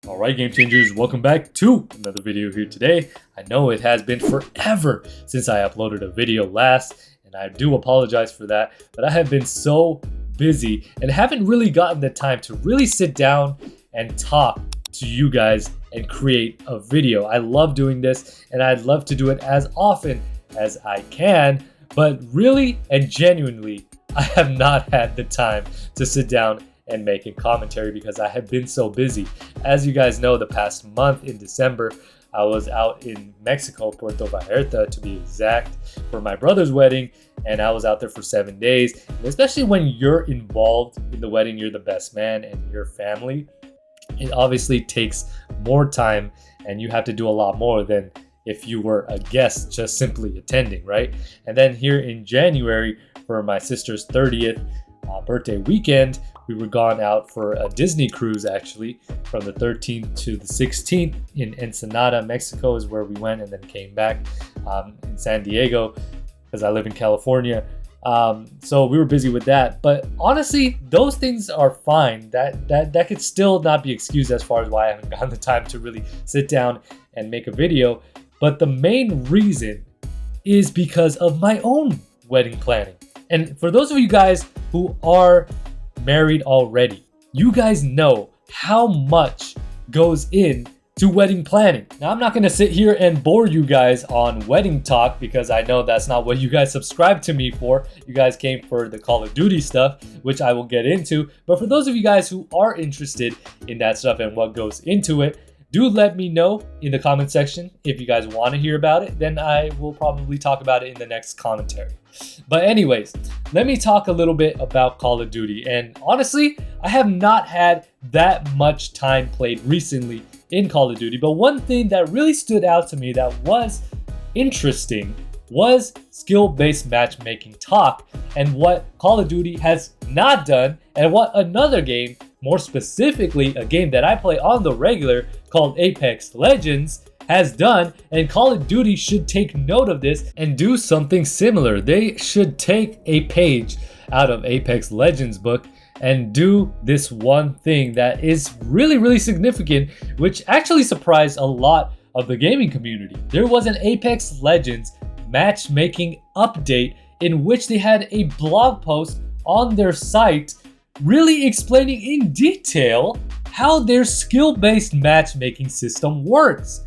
Alright, Game Changers, welcome back to another video here today. I know it has been forever since I uploaded a video last, and I do apologize for that, but I have been so busy and haven't really gotten the time to really sit down and talk to you guys and create a video. I love doing this, and I'd love to do it as often as I can, but really and genuinely, I have not had the time to sit down and making commentary because I have been so busy. As you guys know, the past month in December, I was out in Mexico, Puerto Vallarta to be exact, for my brother's wedding, and I was out there for 7 days. And especially when you're involved in the wedding, you're the best man and your family, it obviously takes more time and you have to do a lot more than if you were a guest just simply attending, right? And then here in January, for my sister's 30th birthday weekend, we were gone out for a Disney cruise, actually, from the 13th to the 16th in Ensenada, Mexico is where we went, and then came back in San Diego because I live in California. So we were busy with that. But honestly, those things are fine. That could still not be excused as far as why I haven't gotten the time to really sit down and make a video. But the main reason is because of my own wedding planning. And for those of you guys who are married already, you guys know how much goes into wedding planning. Now, I'm not going to sit here and bore you guys on wedding talk because I know that's not what you guys subscribe to me for. You guys came for the Call of Duty stuff, which I will get into. But for those of you guys who are interested in that stuff and what goes into it, do let me know in the comment section. If you guys want to hear about it, then I will probably talk about it in the next commentary. But anyways, let me talk a little bit about Call of Duty. And honestly, I have not had that much time played recently in Call of Duty. But one thing that really stood out to me that was interesting was skill-based matchmaking talk and what Call of Duty has not done and what another game, more specifically a game that I play on the regular called Apex Legends, has done. And Call of Duty should take note of this and do something similar. They should take a page out of Apex Legends book and do this one thing that is really significant, which actually surprised a lot of the gaming community. There was an Apex Legends matchmaking update in which they had a blog post on their site really explaining in detail how their skill-based matchmaking system works.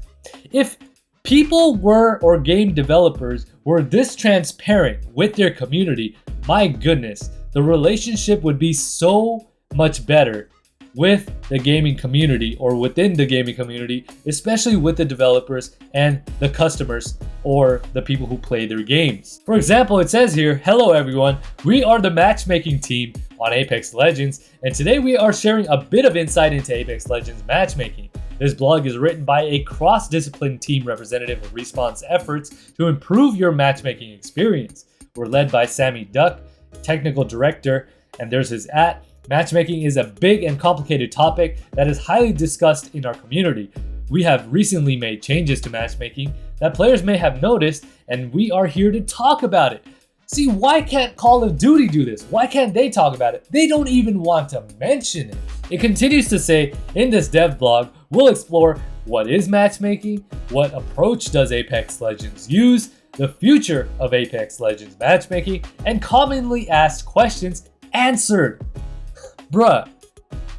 If people were, or game developers were, this transparent with their community, my goodness, the relationship would be so much better with the gaming community, or within the gaming community, especially with the developers and the customers or the people who play their games. For example, it says here, "Hello everyone, we are the matchmaking team on Apex Legends, and today we are sharing a bit of insight into Apex Legends matchmaking. This blog is written by a cross-discipline team representative of Respawn's efforts to improve your matchmaking experience. We're led by Sammy Duck, technical director, and there's his @ Matchmaking is a big and complicated topic that is highly discussed in our community. We have recently made changes to matchmaking that players may have noticed, and we are here to talk about it." See, why can't Call of Duty do this? Why can't they talk about it? They don't even want to mention it. It continues to say, in this dev blog, we'll explore what is matchmaking, what approach does Apex Legends use, the future of Apex Legends matchmaking, and commonly asked questions answered. Bruh,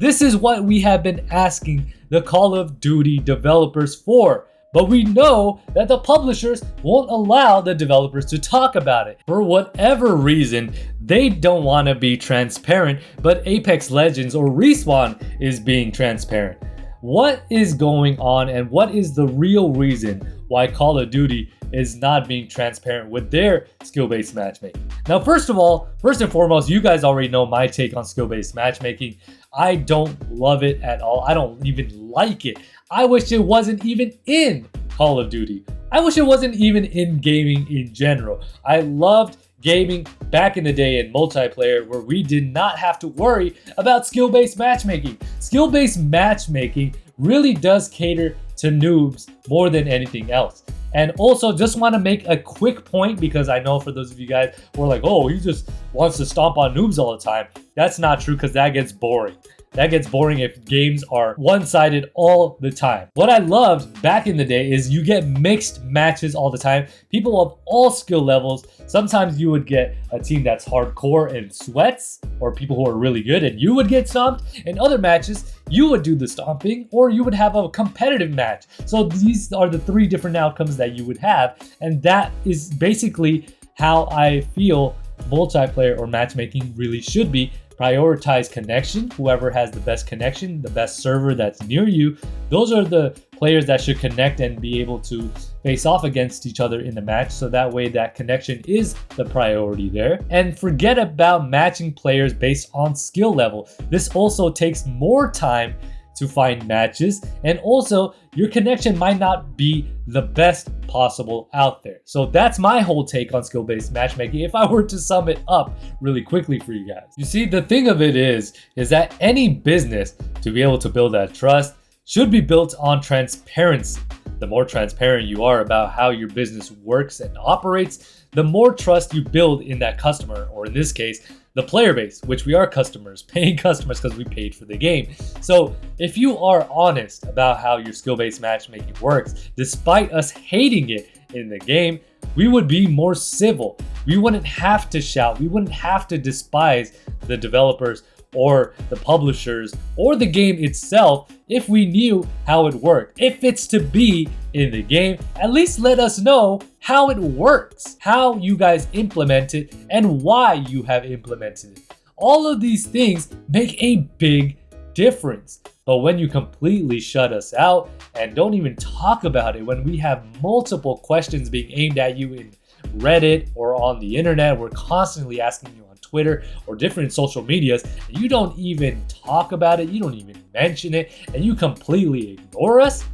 this is what we have been asking the Call of Duty developers for, but we know that the publishers won't allow the developers to talk about it. For whatever reason, they don't want to be transparent, but Apex Legends or Respawn is being transparent. What is going on, and what is the real reason why Call of Duty is not being transparent with their skill-based matchmaking? Now, first and foremost, you guys already know my take on skill-based matchmaking. I don't love it at all. I don't even like it. I wish it wasn't even in Call of Duty. I wish it wasn't even in gaming in general. I loved gaming back in the day in multiplayer where we did not have to worry about skill-based matchmaking. Skill-based matchmaking really does cater to noobs more than anything else. And also, just want to make a quick point, because I know for those of you guys who are like, oh, he just wants to stomp on noobs all the time. That's not true, because that gets boring. that gets boring if games are one-sided all the time. What I loved back in the day is you get mixed matches all the time. People of all skill levels. Sometimes you would get a team that's hardcore and sweats, or people who are really good and you would get stomped. In other matches, you would do the stomping, or you would have a competitive match. So these are the three different outcomes that you would have, and that is basically how I feel multiplayer or matchmaking really should be. Prioritize connection. Whoever has the best connection, the best server that's near you, those are the players that should connect and be able to face off against each other in the match, so that way that connection is the priority there. And forget about matching players based on skill level. This also takes more time to find matches, and also your connection might not be the best possible out there. So that's my whole take on skill-based matchmaking if I were to sum it up really quickly for you guys. You see, the thing of it is that any business, to be able to build that trust, should be built on transparency. The more transparent you are about how your business works and operates, the more trust you build in that customer, or in this case, the player base, which we are customers, paying customers because we paid for the game. So if you are honest about how your skill-based matchmaking works, despite us hating it in the game, we would be more civil. We wouldn't have to shout. We wouldn't have to despise the developers or the publishers or the game itself if we knew how it worked. If it's to be in the game, at least let us know how it works, how you guys implement it, and why you have implemented it. All of these things make a big difference. But when you completely shut us out and don't even talk about it, when we have multiple questions being aimed at you in Reddit or on the internet, we're constantly asking you on Twitter or different social medias, and you don't even talk about it, you don't even mention it, and you completely ignore us,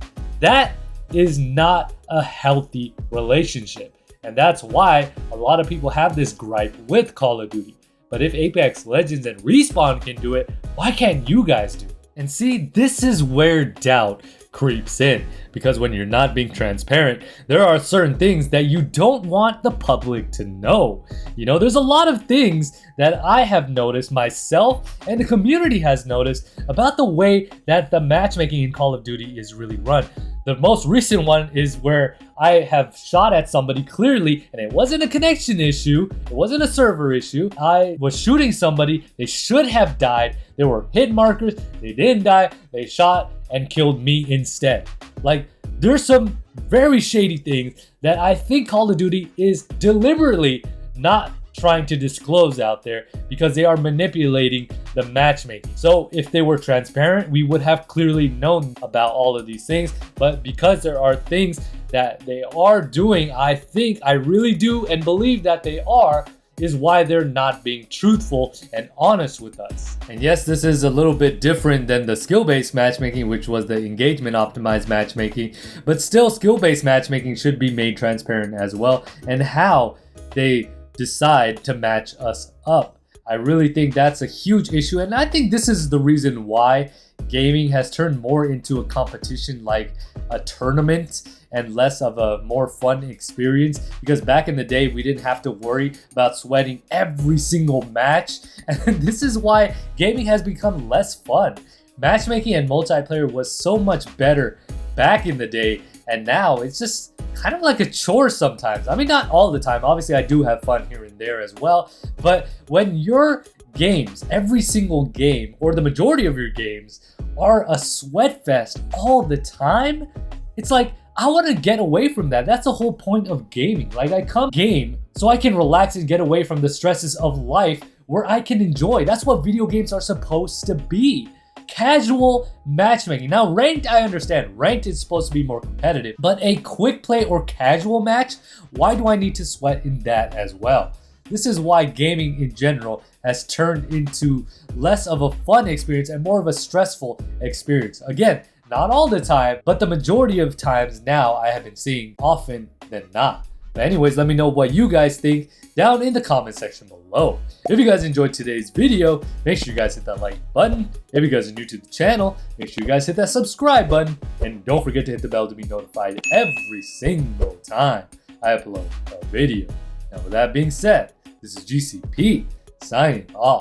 that is not a healthy relationship. And that's why a lot of people have this gripe with Call of Duty. But if Apex Legends and Respawn can do it, why can't you guys do it? And see, this is where doubt creeps in, because when you're not being transparent, there are certain things that you don't want the public to know. You know, there's a lot of things that I have noticed myself and the community has noticed about the way that the matchmaking in Call of Duty is really run. The most recent one is where I have shot at somebody clearly, and it wasn't a connection issue, it wasn't a server issue. I was shooting somebody, they should have died, there were hit markers, they didn't die, they shot and killed me instead. Like, there's some very shady things that I think Call of Duty is deliberately not trying to disclose out there because they are manipulating the matchmaking. So if they were transparent, we would have clearly known about all of these things. But because there are things that they are doing, I really do and believe that they are, is why they're not being truthful and honest with us. And yes, this is a little bit different than the skill-based matchmaking, which was the engagement optimized matchmaking, but still skill-based matchmaking should be made transparent as well, and how they decide to match us up. I really think that's a huge issue, and I think this is the reason why gaming has turned more into a competition, like a tournament, and less of a more fun experience, because back in the day we didn't have to worry about sweating every single match, and this is why gaming has become less fun. Matchmaking and multiplayer was so much better back in the day, and now it's just kind of like a chore sometimes. I mean, not all the time, obviously I do have fun here and there as well, but when your games, every single game, or the majority of your games, are a sweat fest all the time, it's like, I want to get away from that. That's the whole point of gaming. Like, I come game so I can relax and get away from the stresses of life where I can enjoy. That's what video games are supposed to be. Casual matchmaking. Now, ranked, I understand. Ranked is supposed to be more competitive, but a quick play or casual match, why do I need to sweat in that as well? This is why gaming in general has turned into less of a fun experience and more of a stressful experience. Again, not all the time, but the majority of times now I have been seeing often than not. But anyways, let me know what you guys think down in the comment section below. If you guys enjoyed today's video, make sure you guys hit that like button. If you guys are new to the channel, make sure you guys hit that subscribe button. And don't forget to hit the bell to be notified every single time I upload a video. Now with that being said, this is GCP signing off.